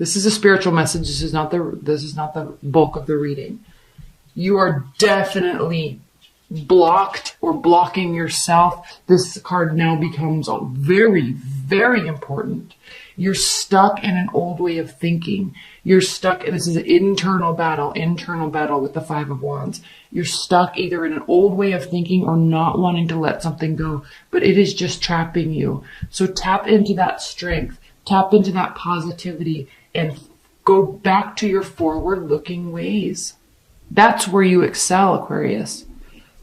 This is a spiritual message. This is not the bulk of the reading. You are definitely blocked or blocking yourself. This card now becomes very, very important. You're stuck in an old way of thinking. You're stuck, and this is an internal battle with the Five of Wands. You're stuck either in an old way of thinking or not wanting to let something go, but it is just trapping you. So tap into that strength, tap into that positivity, and go back to your forward-looking ways. That's where you excel, Aquarius.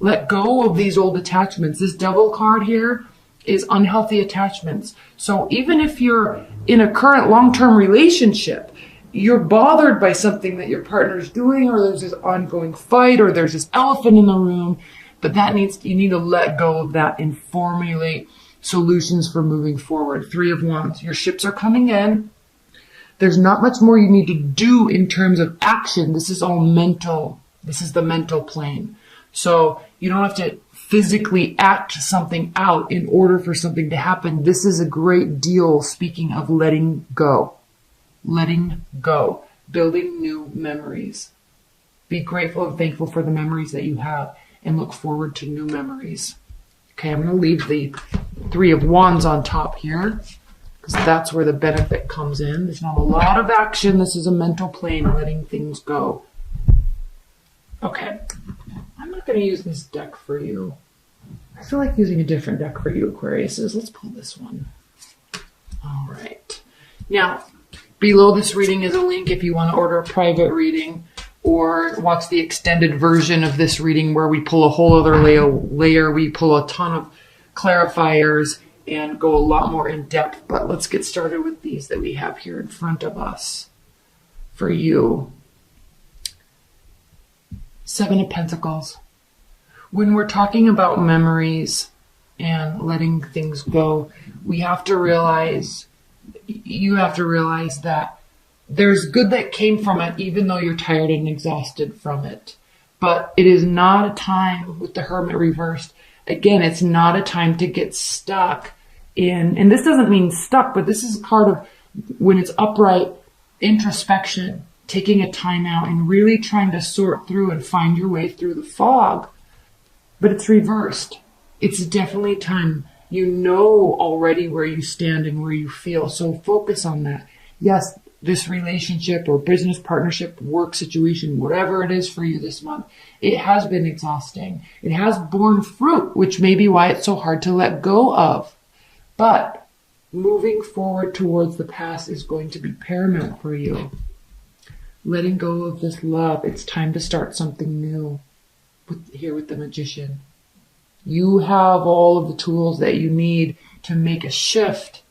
Let go of these old attachments. This Devil card here is unhealthy attachments. So even if you're in a current long-term relationship, you're bothered by something that your partner's doing, or there's this ongoing fight, or there's this elephant in the room, but you need to let go of that and formulate solutions for moving forward. Three of Wands. Your ships are coming in. There's not much more you need to do in terms of action. This is all mental. This is the mental plane. So you don't have to physically act something out in order for something to happen. This is a great deal, speaking of letting go. Letting go. Building new memories. Be grateful and thankful for the memories that you have and look forward to new memories. Okay, I'm going to leave the Three of Wands on top here because that's where the benefit comes in. There's not a lot of action. This is a mental plane, letting things go. Okay. I'm not going to use this deck for you. I feel like using a different deck for you, Aquariuses. Let's pull this one. All right. Now, below this reading is a link if you want to order a private reading or watch the extended version of this reading where we pull a whole other layer. We pull a ton of clarifiers and go a lot more in depth. But let's get started with these that we have here in front of us for you. Seven of Pentacles. When we're talking about memories and letting things go, you have to realize that there's good that came from it, even though you're tired and exhausted from it. But it is not a time, with the Hermit reversed, again, it's not a time to get stuck in, and this doesn't mean stuck, but this is a card of, when it's upright, introspection, taking a time out and really trying to sort through and find your way through the fog. But it's reversed. It's definitely time. You know already where you stand and where you feel. So focus on that. Yes, this relationship or business partnership, work situation, whatever it is for you this month, it has been exhausting. It has borne fruit, which may be why it's so hard to let go of. But moving forward towards the past is going to be paramount for you. Letting go of this love. It's time to start something new. Here with the Magician. You have all of the tools that you need to make a shift.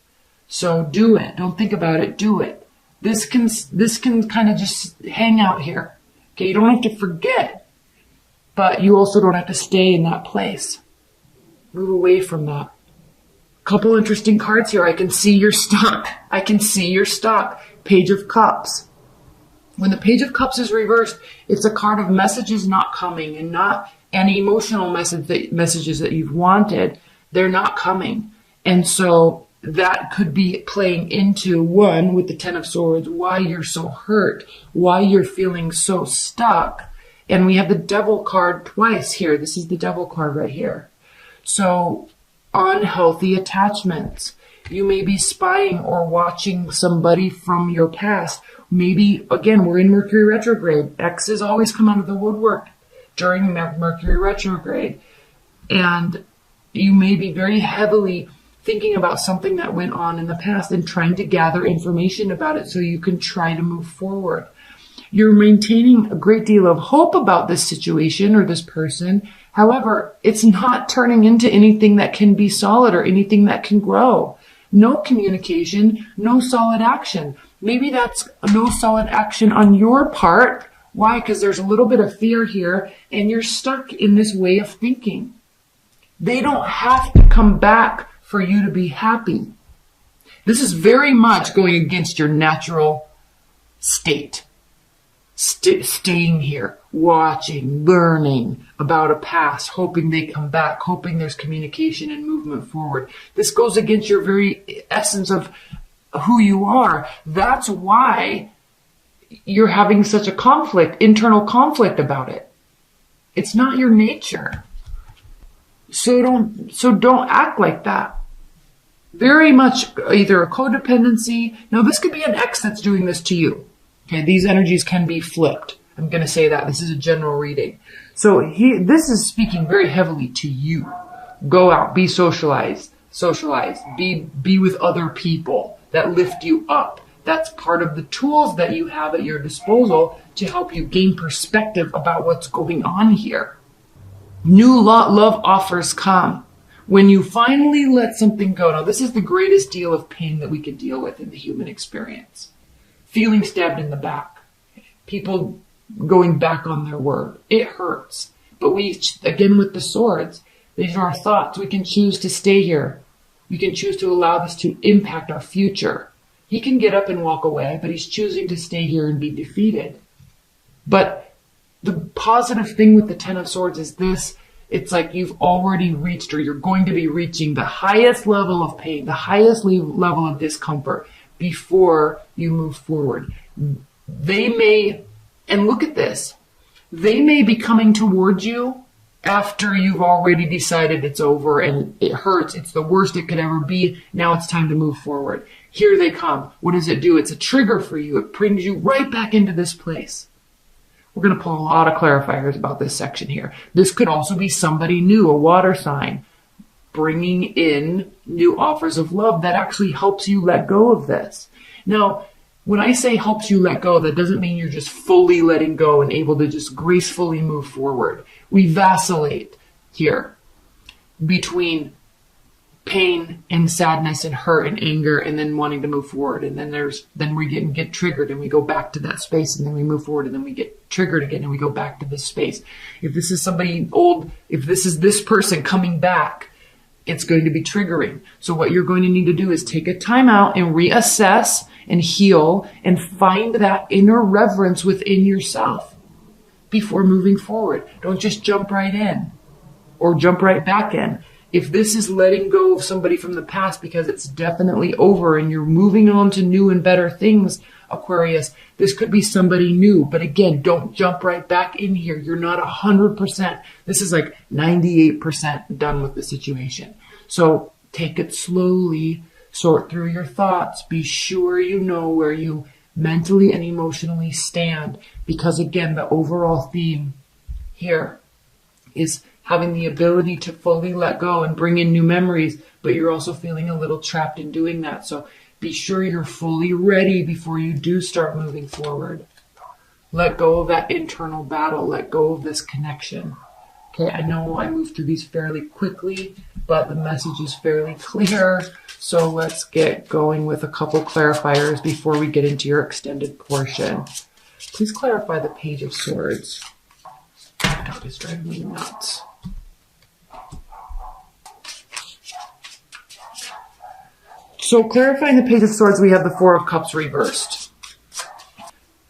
So do it. Don't think about it. Do it. This can kind of just hang out here. Okay, you don't have to forget. But you also don't have to stay in that place. Move away from that. Couple interesting cards here. I can see you're stuck. I can see you're stuck. Page of Cups. When the Page of Cups is reversed, it's a card of messages not coming, and not any emotional messages that you've wanted. They're not coming. And so that could be playing into, one, with the Ten of Swords, why you're so hurt, why you're feeling so stuck. And we have the Devil card twice here. This is the Devil card right here. So unhealthy attachments. You may be spying or watching somebody from your past. Maybe, again, we're in Mercury retrograde. Exes always come out of the woodwork during Mercury retrograde. And you may be very heavily thinking about something that went on in the past and trying to gather information about it so you can try to move forward. You're maintaining a great deal of hope about this situation or this person. However, it's not turning into anything that can be solid or anything that can grow. No communication, no solid action. Maybe that's no solid action on your part. Why? Because there's a little bit of fear here and you're stuck in this way of thinking. They don't have to come back for you to be happy. This is very much going against your natural state. Staying here, watching, learning about a past, hoping they come back, hoping there's communication and movement forward. This goes against your very essence of who you are. That's why you're having such a conflict, internal conflict about it. It's not your nature. So don't act like that. Very much either a codependency. Now this could be an ex that's doing this to you. Okay, these energies can be flipped. I'm going to say that. This is a general reading. So this is speaking very heavily to you. Go out, be socialize, be with other people that lift you up. That's part of the tools that you have at your disposal to help you gain perspective about what's going on here. New love offers come. When you finally let something go. Now, this is the greatest deal of pain that we can deal with in the human experience. Feeling stabbed in the back. People going back on their word. It hurts. But we, again with the swords, these are our thoughts. We can choose to stay here. We can choose to allow this to impact our future. He can get up and walk away, but he's choosing to stay here and be defeated. But the positive thing with the Ten of Swords is this. It's like you've already reached, or you're going to be reaching the highest level of pain, the highest level of discomfort before you move forward. They may, and look at this, they may be coming towards you after you've already decided it's over and it hurts. It's the worst it could ever be. Now it's time to move forward. Here they come. What does it do? It's a trigger for you. It brings you right back into this place. We're going to pull a lot of clarifiers about this section here. This could also be somebody new, a water sign, bringing in new offers of love that actually helps you let go of this. Now, when I say helps you let go, that doesn't mean you're just fully letting go and able to just gracefully move forward. We vacillate here between pain and sadness and hurt and anger and then wanting to move forward. And then we get triggered and we go back to that space, and then we move forward and then we get triggered again and we go back to this space. If this is somebody old, if this is this person coming back, it's going to be triggering. So what you're going to need to do is take a time out and reassess and heal and find that inner reverence within yourself before moving forward. Don't just jump right in or jump right back in. If this is letting go of somebody from the past because it's definitely over and you're moving on to new and better things, Aquarius, this could be somebody new. But again, don't jump right back in here. You're not 100%. This is like 98% done with the situation. So take it slowly, sort through your thoughts. Be sure you know where you mentally and emotionally stand. Because again, the overall theme here is having the ability to fully let go and bring in new memories, but you're also feeling a little trapped in doing that. So be sure you're fully ready before you do start moving forward. Let go of that internal battle. Let go of this connection. Okay, I know I moved through these fairly quickly, but the message is fairly clear. So let's get going with a couple clarifiers before we get into your extended portion. Please clarify the Page of Swords. My dog is driving me nuts. So clarifying the Page of Swords, we have the Four of Cups reversed.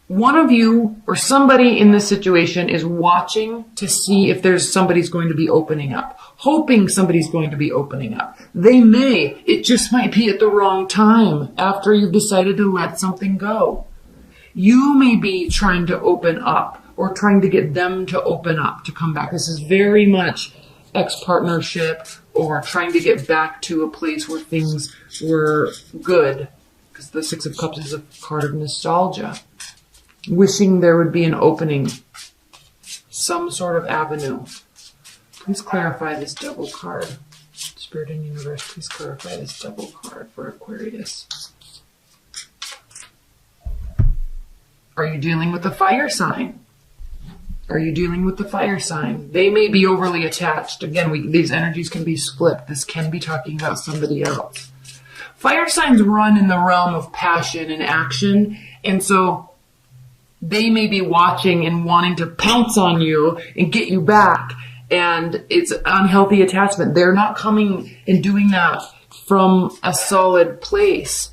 One of you or somebody in this situation is watching to see if there's somebody's going to be opening up, hoping somebody's going to be opening up. They may. It just might be at the wrong time after you've decided to let something go. You may be trying to open up or trying to get them to open up, to come back. This is very much ex-partnership or trying to get back to a place where things were good. Because the Six of Cups is a card of nostalgia. Wishing there would be an opening, some sort of avenue. Please clarify this double card. Spirit and Universe, please clarify this double card for Aquarius. Are you dealing with a fire sign? Are you dealing with the fire sign? They may be overly attached. Again, these energies can be split. This can be talking about somebody else. Fire signs run in the realm of passion and action. And so they may be watching and wanting to pounce on you and get you back. And it's unhealthy attachment. They're not coming and doing that from a solid place.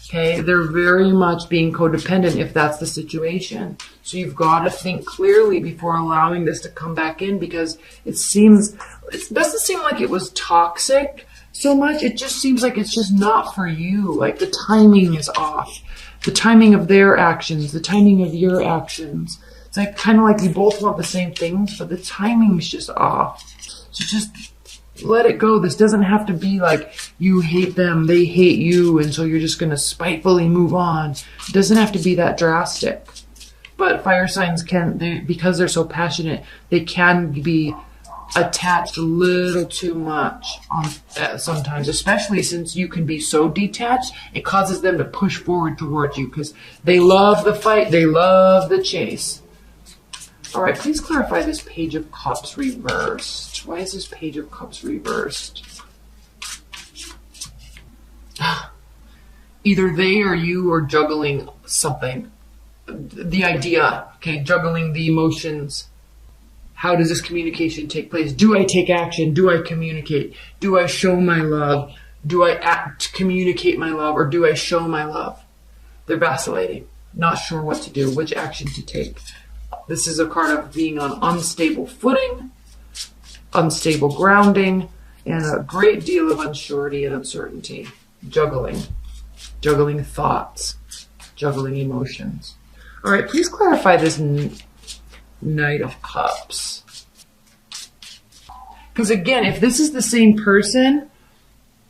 Okay, they're very much being codependent if that's the situation. So you've got to think clearly before allowing this to come back in, because it doesn't seem like it was toxic so much. It just seems like it's just not for you. Like the timing is off. The timing of their actions, the timing of your actions. It's like kind of like you both want the same things, but the timing's just off. So just let it go. This doesn't have to be like you hate them, they hate you, and so you're just going to spitefully move on. It doesn't have to be that drastic. But fire signs because they're so passionate, they can be attached a little too much sometimes, especially since you can be so detached. It causes them to push forward towards you because they love the fight, they love the chase. All right, please clarify this Page of Cups reversed. Why is this Page of Cups reversed? Either they or you are juggling something. The idea, okay, juggling the emotions. How does this communication take place? Do I take action? Do I communicate? Do I show my love? Do I communicate my love, or do I show my love? They're vacillating, not sure what to do, which action to take. This is a card of being on unstable footing, unstable grounding, and a great deal of unsurety and uncertainty. Juggling thoughts, juggling emotions. All right, please clarify this Knight of Cups. Because again, if this is the same person,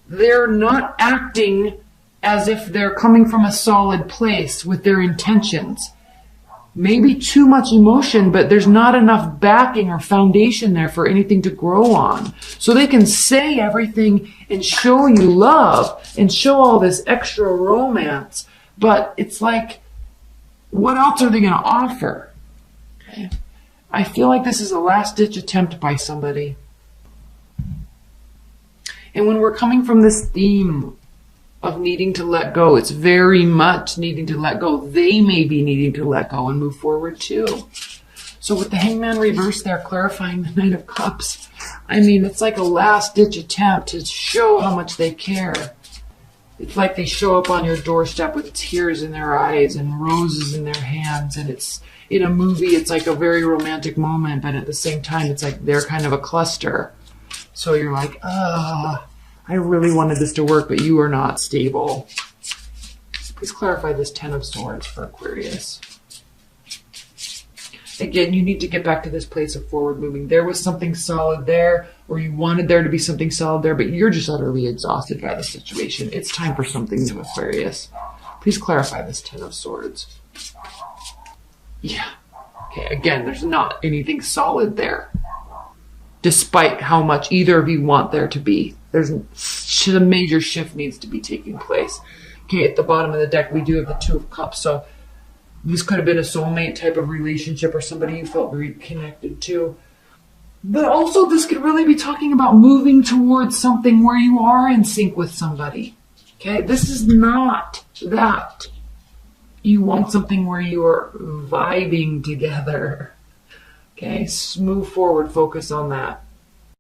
they're not acting as if they're coming from a solid place with their intentions. Maybe too much emotion, but there's not enough backing or foundation there for anything to grow on. So they can say everything and show you love and show all this extra romance, but it's like, what else are they going to offer? Okay. I feel like this is a last-ditch attempt by somebody. And when we're coming from this theme of needing to let go, it's very much needing to let go. They may be needing to let go and move forward too. So with the Hangman reverse there, clarifying the Knight of Cups, I mean, it's like a last-ditch attempt to show how much they care. It's like they show up on your doorstep with tears in their eyes and roses in their hands, and it's in a movie, it's like a very romantic moment, but at the same time, it's like they're kind of a cluster. So you're like, I really wanted this to work, but you are not stable. Please clarify this Ten of Swords for Aquarius. Again, you need to get back to this place of forward moving. There was something solid there, or you wanted there to be something solid there, but you're just utterly exhausted by the situation. It's time for something new, Aquarius. Please clarify this Ten of Swords. Yeah. Okay, again, there's not anything solid there, despite how much either of you want there to be. There's a major shift needs to be taking place. Okay, at the bottom of the deck, we do have the Two of Cups, so this could have been a soulmate type of relationship or somebody you felt very connected to. But also this could really be talking about moving towards something where you are in sync with somebody. Okay, this is not that. You want something where you are vibing together. Okay, move forward, focus on that.